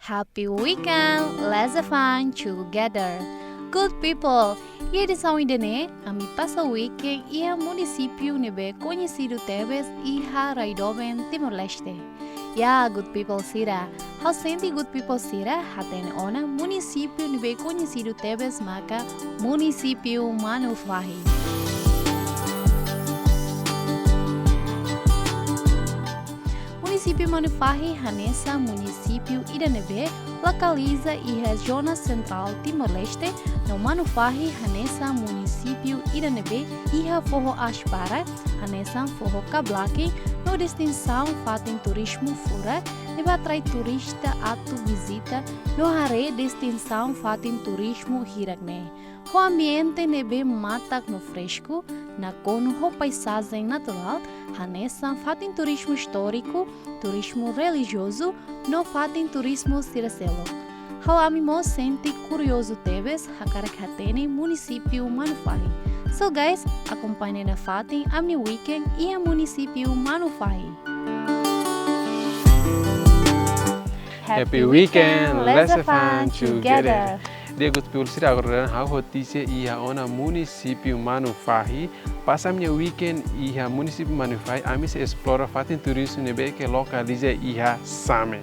Happy weekend! Let's have fun together. Good people, e edição idene, a mi passa o weekend iha Munisipio nebe conhecido tebes iha Raidoben Timor-Leste. Ya, good people sira. How senti good people sira, hatene ona município nebe conhecido tebes maka Munisipio Manufahi. Município Manufahi hanesa município idanebe localiza iha zona central Timor-Leste. No Manufahi hanesa município idanebe iha forro aspara hanesa forro kablaki no distinção fatem turismo fora nebe atrai turista atu visita no hare distinção fatem turismo hiragne. O ambiente nebe matak no fresco na cono ho paisagem natural hanesa fatem turismo histórico, turismo religioso, no fatem turismo ciracelo. How amimo sente curioso tebes hakarak hatene município Manufahi. So guys, acompanhe na fatem amni weekend iha município Manufahi. Happy weekend, let's have fun together. Dia good people sira agora how hotice iha ona município Manufahi. Passa minha weekend iha município Manufahi, amis explora fatin turismo nebe que localiza iha Same.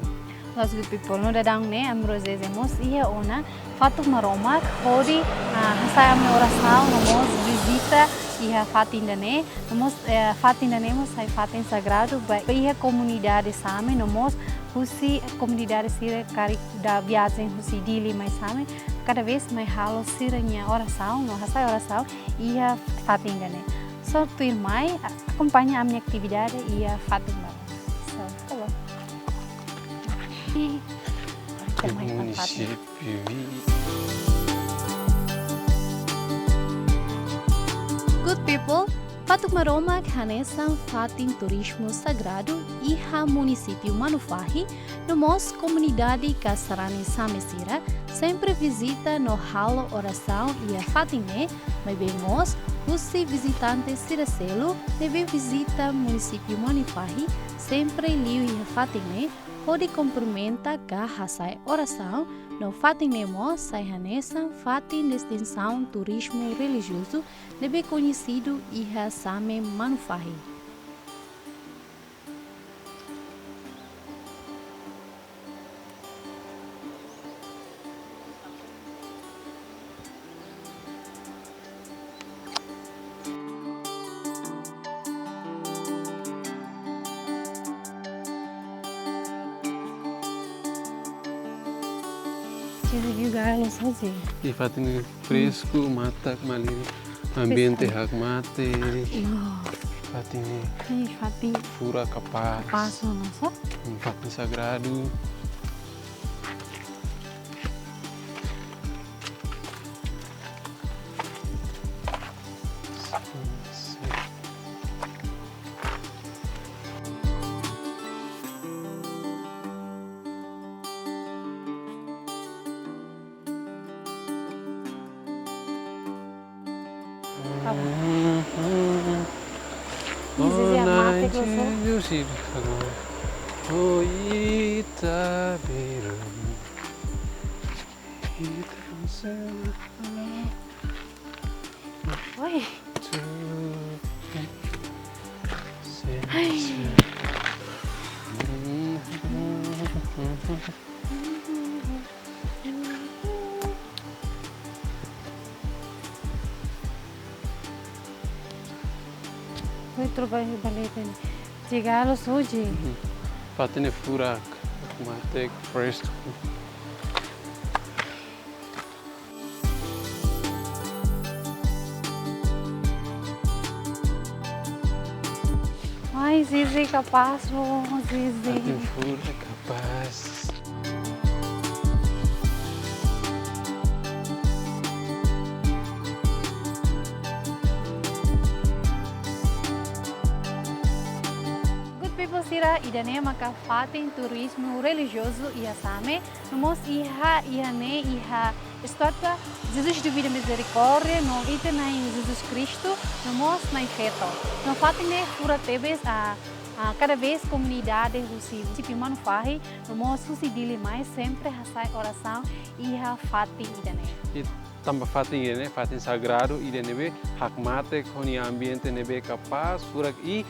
Nós good people no dadang ne amrozezemos iha ona fatuk maromak hodi hasai amne oração nomos visita iha fatin dane nomos fatin dane mos sai fatin sagrado ba iha comunidade Same nomos husi comunidade sira cari da viagem husi dili mais Same cada vez mais halo siranya oração no hasai oração iha fatin dane. So tu irmãe acompanha a minha atividade iha fatin dane. So hello. Município. Good people, Fatuk Maroma hanesa fatin turismo sagrado iha Município Manufahi, nomos comunidade Kasarani Samesira, sempre visita no halo oração iha fatine, mas vemos os visitantes ciracelo, deve visita Município Manufahi, sempre liu iha fatine, pode cumprimenta ka hasai oração, no fatinemo sai hanesa fatin distinção turismo religioso, deve conhecido iha Same Manufahi. Juga los hoje. E fatin fresco, mata malin, ambiente hak mate. Fatin Fatin fura capaz. passo nosso. Fatin sagrado. Oh, ita biru. Oi. Vai trocar baleta. Chegalos hoje. Fatin furak, mate fresco. Ai, Zizi, capaz, Zizi. Fatin fura capaz. Sira idane maka fatin turismo religioso iha Same, nomos iha estátua Jesus de vida misericórdia, no ite na Jesus Cristo, nomos na feto. No fatin ne fura tebes a Cada vez comunidade do Munisipio Manufahi, nós sucedili mais sempre hasai oração iha fatin idane. E tambah fatin idane, fatin sagrado idane be hakmate koni ambiente nebe capaz furak e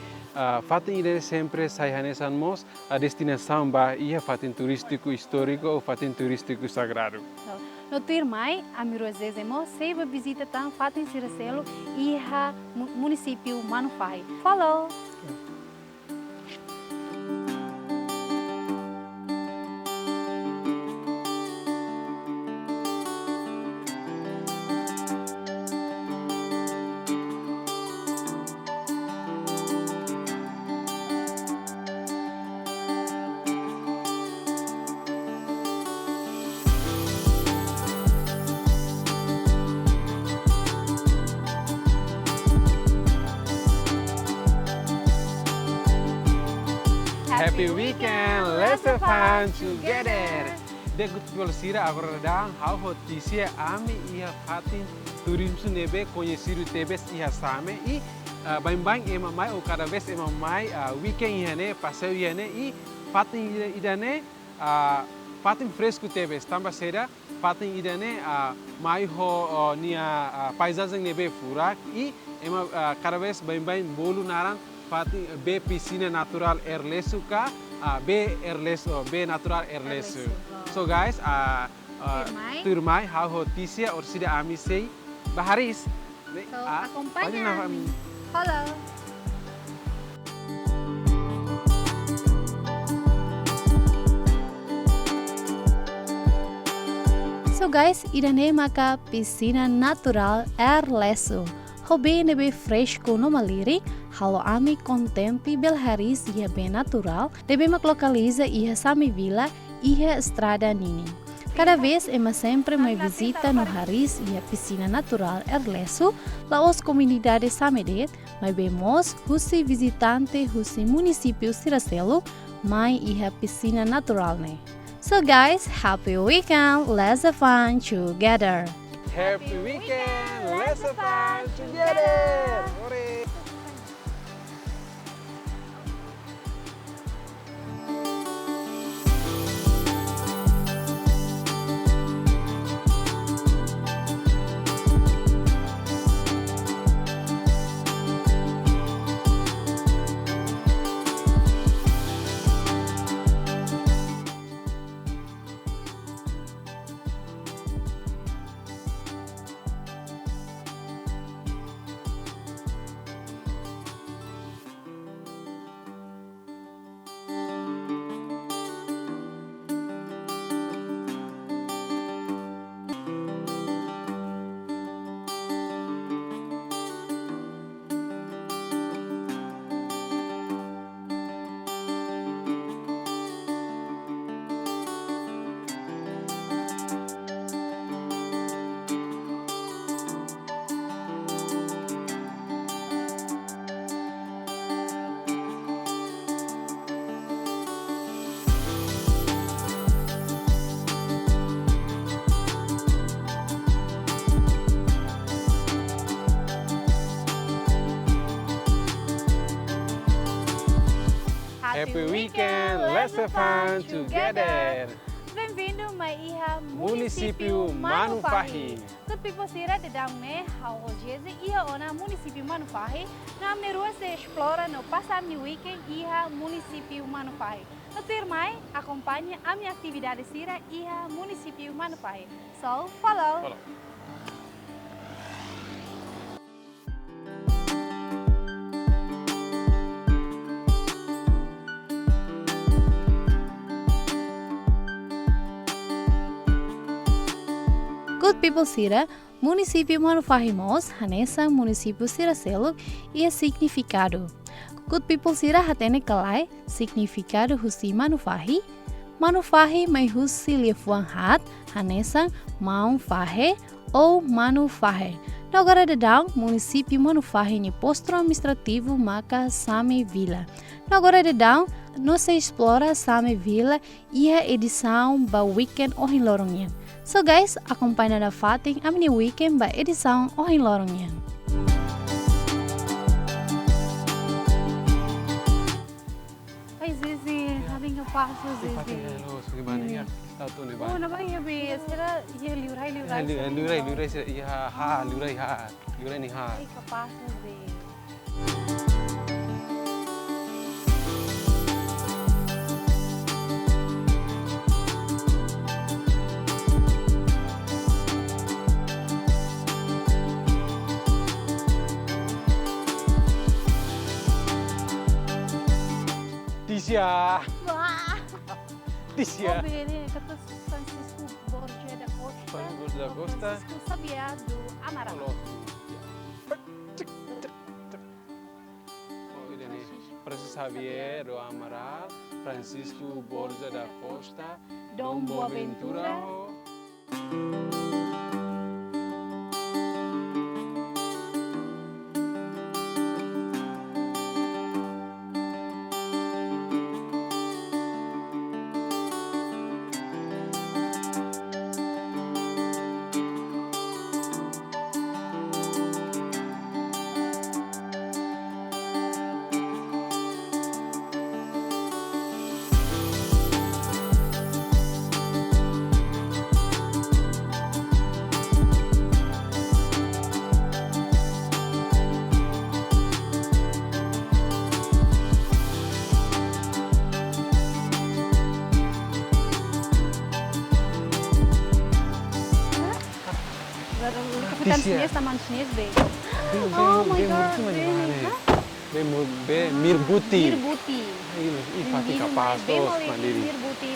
fatin idane sempre sai hanesan mos a destinação ba iha fatin turístico histórico ou fatin turístico sagrado. No Tirmai, a mirozezemo seiba visita tam fatin siraselo iha Munisipio Manufahi. Follow! Happy weekend, let's have fun together. Degut polsira agora dá how notícia ami ia fatin turismo nebe conhecido tebes ia same e bem ema mai ou cada vez ema mai weekend ia ne passeio ia ne e fatin idane fatin fresco tebes tambah será fatin idane mai ho nia paisagem nebe furak e ema cada vez bem bolu naran fatin be piscina natural erlesu ka be natural erlesu. So guys, Tirmai how notícia or sida ami sei baharis. So acompanha. Hello. So guys, idane maka piscina natural erlesu. Hobe nebe fresco no maliri, halo ami contente bel haris ia bem natural, debe mak localiza ia sami vila ia estrada nini. Cada vez ema sempre me visita no haris ia piscina natural erlesu, laos comunidade samedet, mai bemos husi visitante husi município Siracelo, mai ia piscina natural ne. So guys, happy weekend, let's have fun together. Happy weekend, let's have fun together. Hooray. Happy weekend, let's have fun together. Bem-vindo mai iha Munisipio Manufahi. Good people sira de damne how hoje iha ona Munisipio Manufahi. Namne rua se explora no passam weekend iha Munisipio Manufahi. No Tirmai, acompanhe a minha atividade sira iha Munisipio Manufahi. So, follow. Good people sira, Munisipio Manufahi mos, hanesa Munisipio Siracelo e significado. Good people sira hatene kalai, significado husi Manufahi. Manufahi mai husi liefuan hat, hanesa Manufahi ou Manufahi. No agora de down, Munisipio Manufahi ni posto administrativo maka Same Vila. No agora de down, não se explora Same Vila e a edição ba weekend ohin lorongyan. So guys, acompanha da fatin a mini weekend ba edição ohin lorongyan. capazes de... Los gimana ya? Satu nih, Oh, namanya be, será ya liurai. Liurai sih, iya liurai nih ha. Ai capazes de... Tisya. Wah. Tisya. Oh, bene, kata Francisco Borja da Costa. Francisco da Costa. Francisco Sabia do Amaral. Oh, ini nih. Francisco Javier do Amaral, Francisco Borja da Costa, Dom Boaventura. Kapitan Chinês, taman Chinês, be. Oh my God, Be Mirbuti. Mirbuti. Ini Fatih Kapasos mandiri. Mirbuti.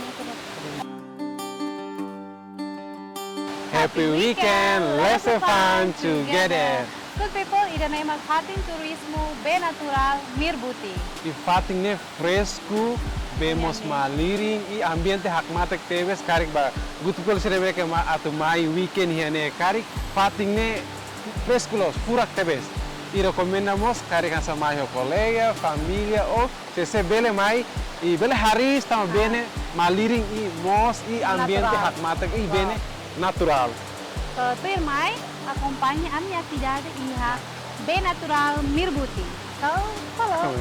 Happy weekend, let's have fun together. Good people, ida na Fatin Turismo be natural Mirbuti. I Fatin ne fresco, vemos maliring i ambiente hakmatek teves karik ba. Good people serebe ke ma atu mai weekend hiane karik Fatin ne fresculos furak teves. E recomendamos karik asa mai colega, família ou se bele mai e bele hari estamos bene maliring i mos i ambiente hakmatek i bene natural. Tuir mai acompanha a minha atividade iha be natural Mirbuti. So, follow.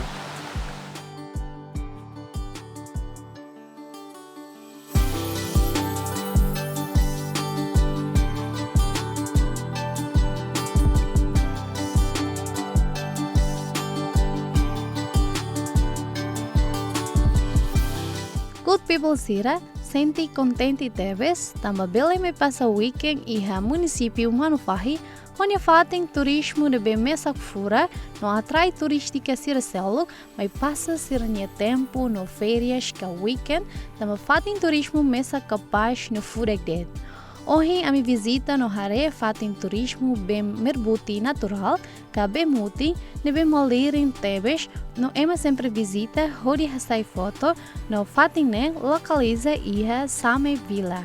Good people sira, senti contente teves, tamba bele me passa weekend iha Munisipio Manufahi, onde fatem turismo de bemesa fura, não atrai turística sircelo, mas passa sirnia tempo no férias ka weekend, tamba fatem turismo mesa capaz no furegdet. Hoje a minha visita no Hare fatem turismo bem merbuti natural, ka bemuti, ne bem molir em Tebes, no ema sempre visita, hori hasai foto, no fatem ne localiza iha Same Villa.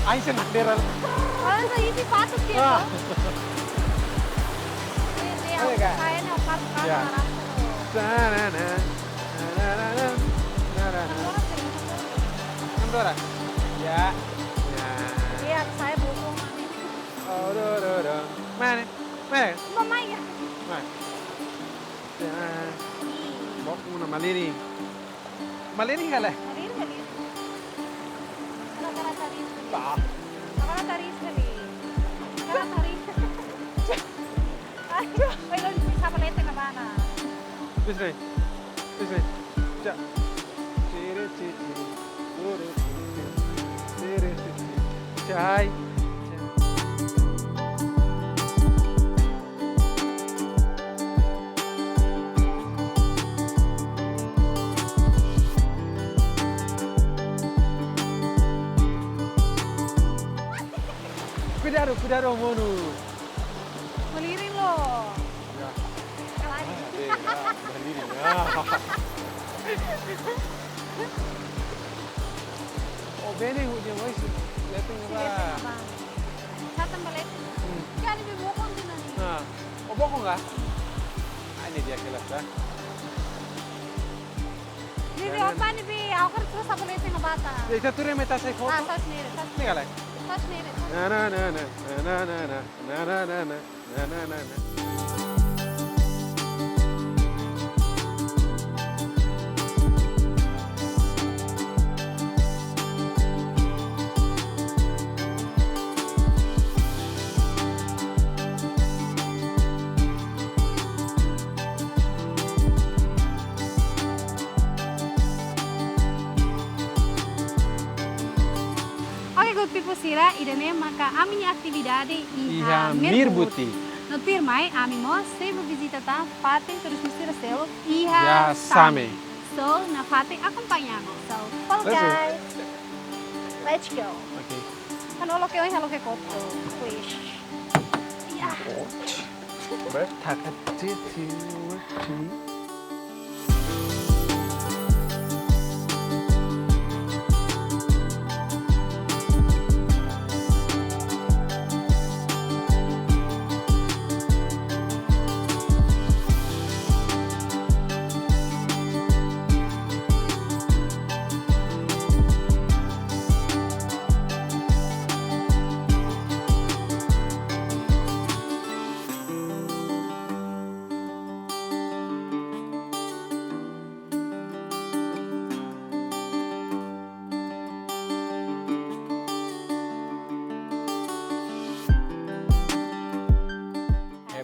Ay, se literal. Ah, sa isi patut dia Ah. tuh. Ini Ada nggak? saya nih opat Ya. kan. Dora. Ya. Ya. Iya, saya butuh. Oh, do. Mana? Mana? Mama ya. Mana? Ya. Bok muna maliri. Maliri kala. Hadir kali. Kara tari. Tak. Kara tari sekali. Kara tari. Aduh, ayo bisa pelete na mana? Bismillah. Ja. Ciri. Uru. Ciri. Cai. cuidado, Monu. Melirin loh. Ya. Kalari. Berdiri. Oh, bene, hujan wais. Letting apa? Satan balik. Kan ibu bokong din nih. Nah, oh bokong nggak? Ah, ini dia kelas dah. Jadi apa nih bi? Aku kan terus apa lihat yang bata. Ya, kita turun meta saya foto. Sas sendiri. Ini kalai. Sas sendiri. Na. Oke, good people sira, idane maka aminha atividade Iha Mirbuti. No pirmai, amimo sempre visita tá, fatem terus mistira selo, iha Ya, Same. So, na fatem acompanhamos. So, follow Let's go. guys. Let's go. Oke. Kan halo ke koto. Wish. Ya. Bertakat titi.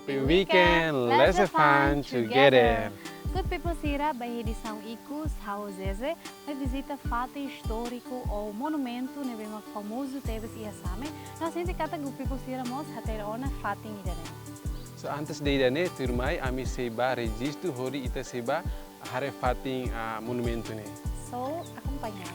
Happy weekend, let's have fun together. Good people sira, by edição iku, sauzeze, vai visita fato histórico ou monumento nebe mak famoso tebes iha Same. Nós gente kata good people sira mos hater ona fatin idane. So antes de idane turmai ami seba registro hori ita seba hare fating monumento ne. So, acompanhar.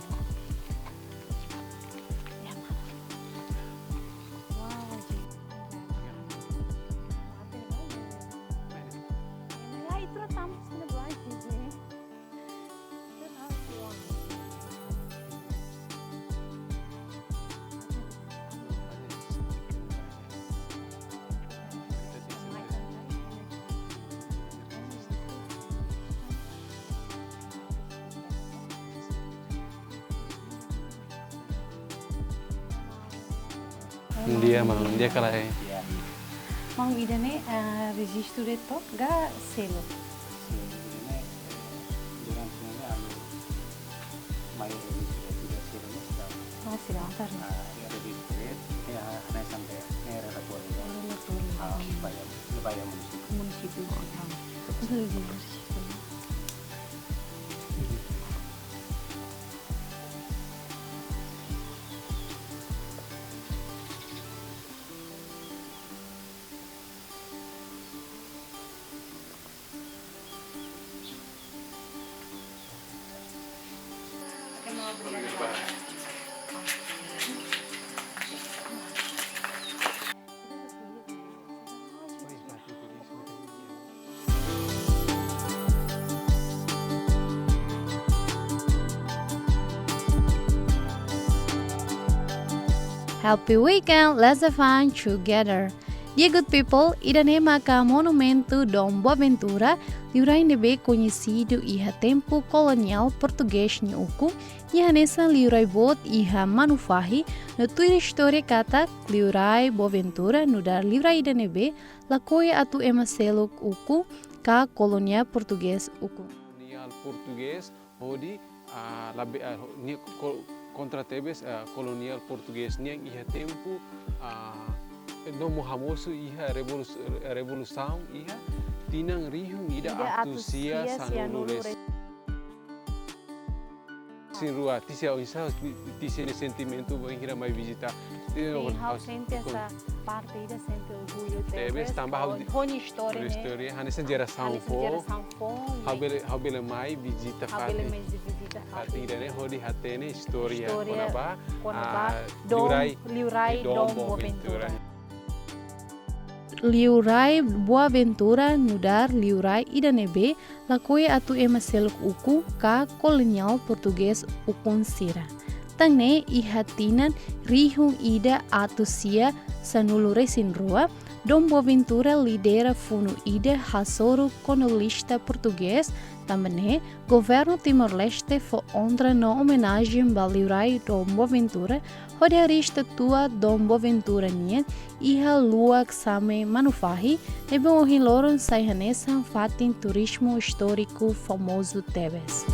Dia kalai. Mang idane registro de to ga selo. Oh, sila antar. Munisipio. Happy weekend, let's have fun together. Dear good people, idane maka monumento Dom Boaventura, livrai nebe conhecido iha tempo colonial português ni uku, iha nessa livrai bot iha Manufahi, no tua história kata livrai Boaventura no dar livrai idane be, lakoia atu emaselo uku, ka colonial português uku. Colonial português, hodi contra tebes colonial português niang iha tempo no mohamoso iha revolução iha tinang rihung ida atusia sanulures sin rua tisia isa tisia ne sentimento bangira mai visita Sente essa parte ida sente orgulho tebes tambah honi história né história hanesen geração po habele mai visita fate fatin idane hodi hatene historia Konaba Liurai Dom Boaventura. Liurai Boaventura nudar Liurai idanebe lakoi atu emaseluk uku ka kolonial Português ukun sira. Tangne ihatinan rihung ida atu sia sanulu resin rua, Dom Boaventura lidera funu ida hasoro colonista português. Também, governo Timor-Leste foi honra na homenagem ao Liurai Dom Boaventura, rodearista tua Dom Boaventura nian, iha Luak Same Manufahi, nebe ohiloron saihanesan fatin turismo histórico famoso Tebes.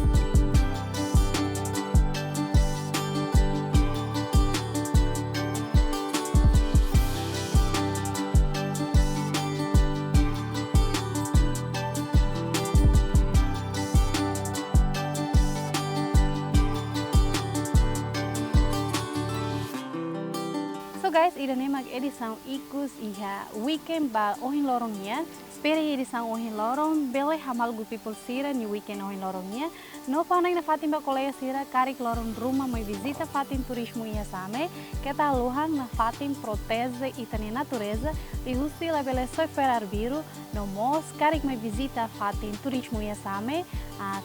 So guys, ida mag edição ikus iha weekend ba ohin lorongnya. Espera edição ohin lorong bele hamal gu people sira ni weekend ohin lorongnya. No panang na fatin ba kolega sira karik lorong rumah mai visita fatin turismo iha same. Kita luhang na fatin proteze itani natureza e husi la bele soi ferar biru no mos karik mai visita fatin turismo iha same.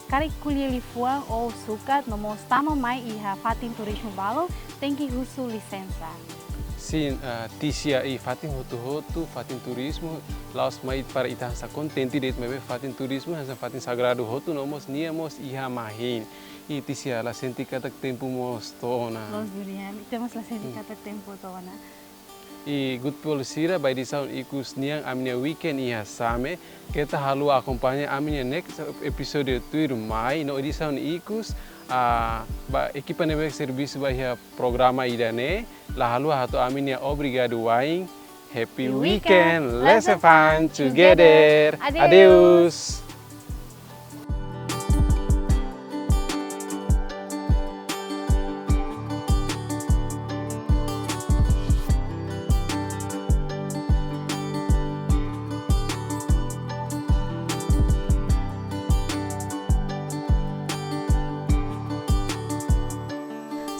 Karik kuliah lifuang ou sukat no mos tama mai iha fatin turismo balong tem que husu licença. Sim, tisia e fatin hotu fatin turismo, laos mai para ita sa contente det mebe fatin turismo, hansa fatin sagrado hotu nomos niamos iha mahin. E tisia la senti kata tempo mos tona. Los durian, temos la senti kata tempo tona. E good polisira by the sound ikus niang aminia weekend iha same, kita halu acompanha aminia next episode tuir mai no edição ikus ba equipa nebe serviço bahia programa idane la halu hatu aminia obrigado waing happy weekend, let's have fun together. Adeus.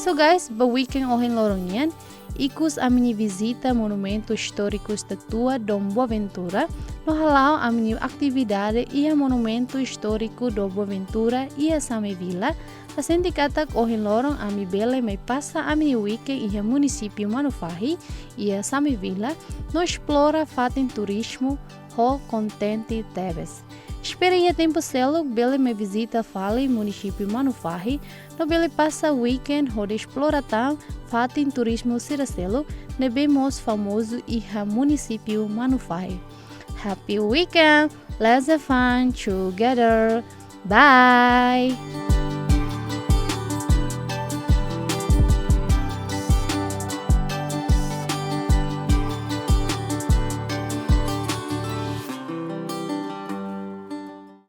So guys, ba weekend ohin lorongyan, ikus amini visita monumento históricos da tua Dom Boaventura, no halau amini atividade ia monumento histórico do Boaventura ia same vila, a sindikatak ohin lorong ami bele mai passa amini weekend ia Munisipio Manufahi ia same vila, no explora fatin turismo ho contente Tebes. Espera ia tempo celo, bele me visita fale Município Manufahi, no bele passa weekend rode exploração, fatin turismo siracelo, nebe mos famoso iha Município Manufahi. Happy weekend! Let's have fun together! Bye!